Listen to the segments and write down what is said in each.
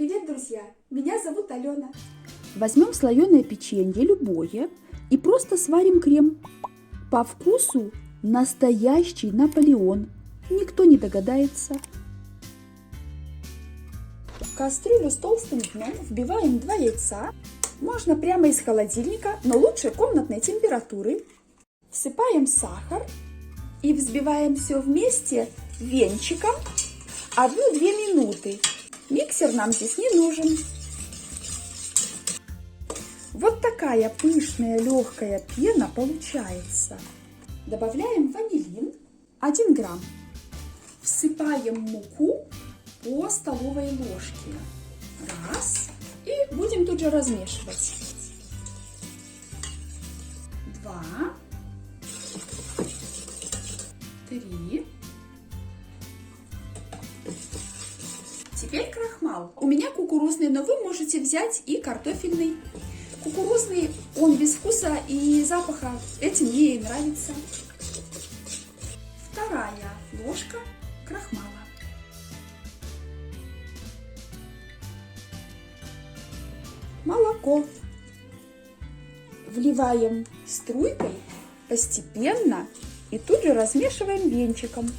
Привет, друзья! Меня зовут Алена. Возьмем слоеное печенье, любое, и просто сварим крем. По вкусу настоящий Наполеон. Никто не догадается. В кастрюлю с толстым дном вбиваем 2 яйца. Можно прямо из холодильника, но лучше комнатной температуры. Всыпаем сахар и взбиваем все вместе венчиком 1-2 минуты. Миксер нам здесь не нужен. Вот такая пышная легкая пена получается. Добавляем ванилин 1 грамм. Всыпаем муку по столовой ложке. Раз. И будем тут же размешивать. 2. 3. Теперь крахмал. У меня кукурузный, но вы можете взять и картофельный. Кукурузный, он без вкуса и запаха, этим мне и нравится. 2 ложка крахмала. Молоко. Вливаем струйкой постепенно и тут же размешиваем венчиком.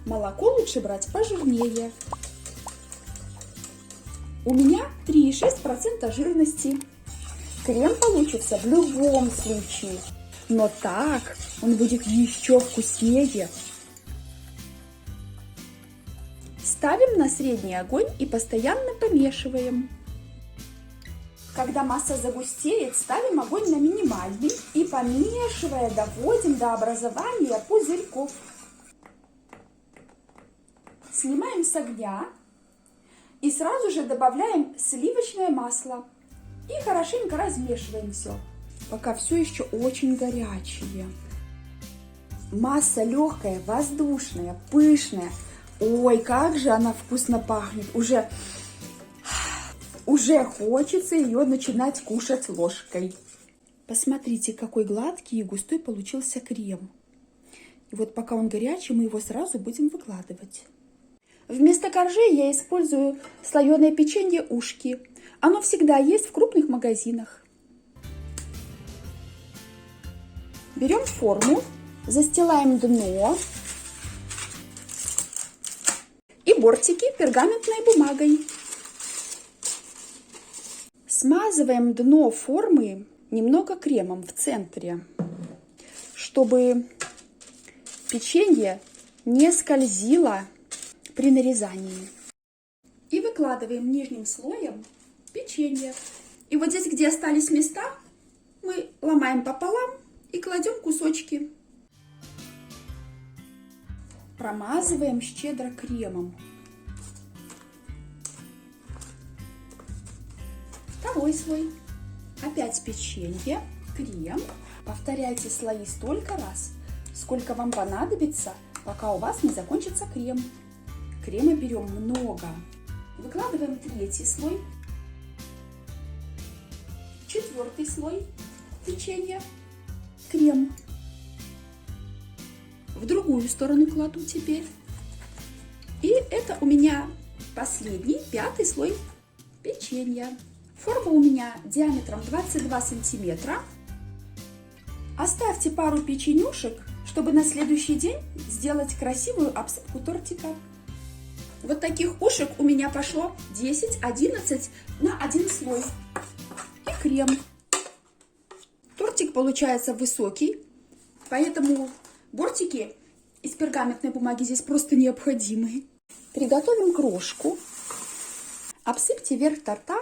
Молоко лучше брать пожирнее. У меня 3,6% жирности. Крем получится в любом случае, но так он будет еще вкуснее. Ставим на средний огонь и постоянно помешиваем. Когда масса загустеет, ставим огонь на минимальный и, помешивая, доводим до образования пузырьков. Снимаем с огня и сразу же добавляем сливочное масло. И хорошенько размешиваем все, пока все еще очень горячее. Масса легкая, воздушная, пышная. Ой, как же она вкусно пахнет. Уже хочется ее начинать кушать ложкой. Посмотрите, какой гладкий и густой получился крем. И вот пока он горячий, мы его сразу будем выкладывать. Вместо коржей я использую слоеное печенье ушки. Оно всегда есть в крупных магазинах. Берем форму, застилаем дно и бортики пергаментной бумагой. Смазываем дно формы немного кремом в центре, чтобы печенье не скользило при нарезании. И выкладываем нижним слоем печенье. И вот здесь, где остались места, мы ломаем пополам и кладем кусочки. Промазываем щедро кремом. Второй слой. Опять печенье, крем. Повторяйте слои столько раз, сколько вам понадобится, пока у вас не закончится крем. Крема берем много. Выкладываем 3-й слой. 4-й слой печенья. Крем. В другую сторону кладу теперь. И это у меня последний, 5-й слой печенья. Форма у меня диаметром 22 сантиметра. Оставьте пару печенюшек, чтобы на следующий день сделать красивую обсыпку тортика. Вот таких ушек у меня пошло 10-11 на 1 слой. И крем. Тортик получается высокий, поэтому бортики из пергаментной бумаги здесь просто необходимы. Приготовим крошку. Обсыпьте верх торта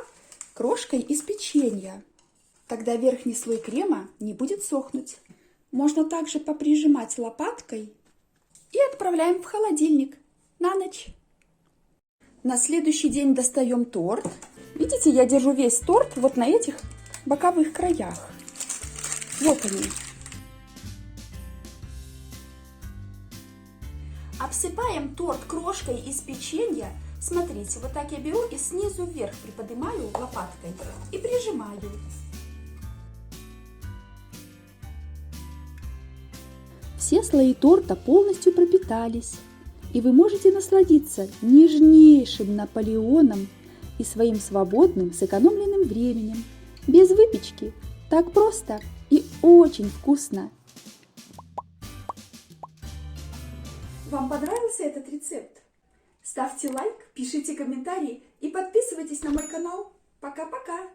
крошкой из печенья. Тогда верхний слой крема не будет сохнуть. Можно также поприжимать лопаткой и отправляем в холодильник на ночь. На следующий день достаем торт. Видите, я держу весь торт вот на этих боковых краях. Вот они. Обсыпаем торт крошкой из печенья. Смотрите, вот так я беру и снизу вверх приподнимаю лопаткой и прижимаю. Все слои торта полностью пропитались, и вы можете насладиться нежнейшим Наполеоном и своим свободным сэкономленным временем, без выпечки. Так просто и очень вкусно. Вам понравился этот рецепт? Ставьте лайк, пишите комментарии и подписывайтесь на мой канал. Пока-пока!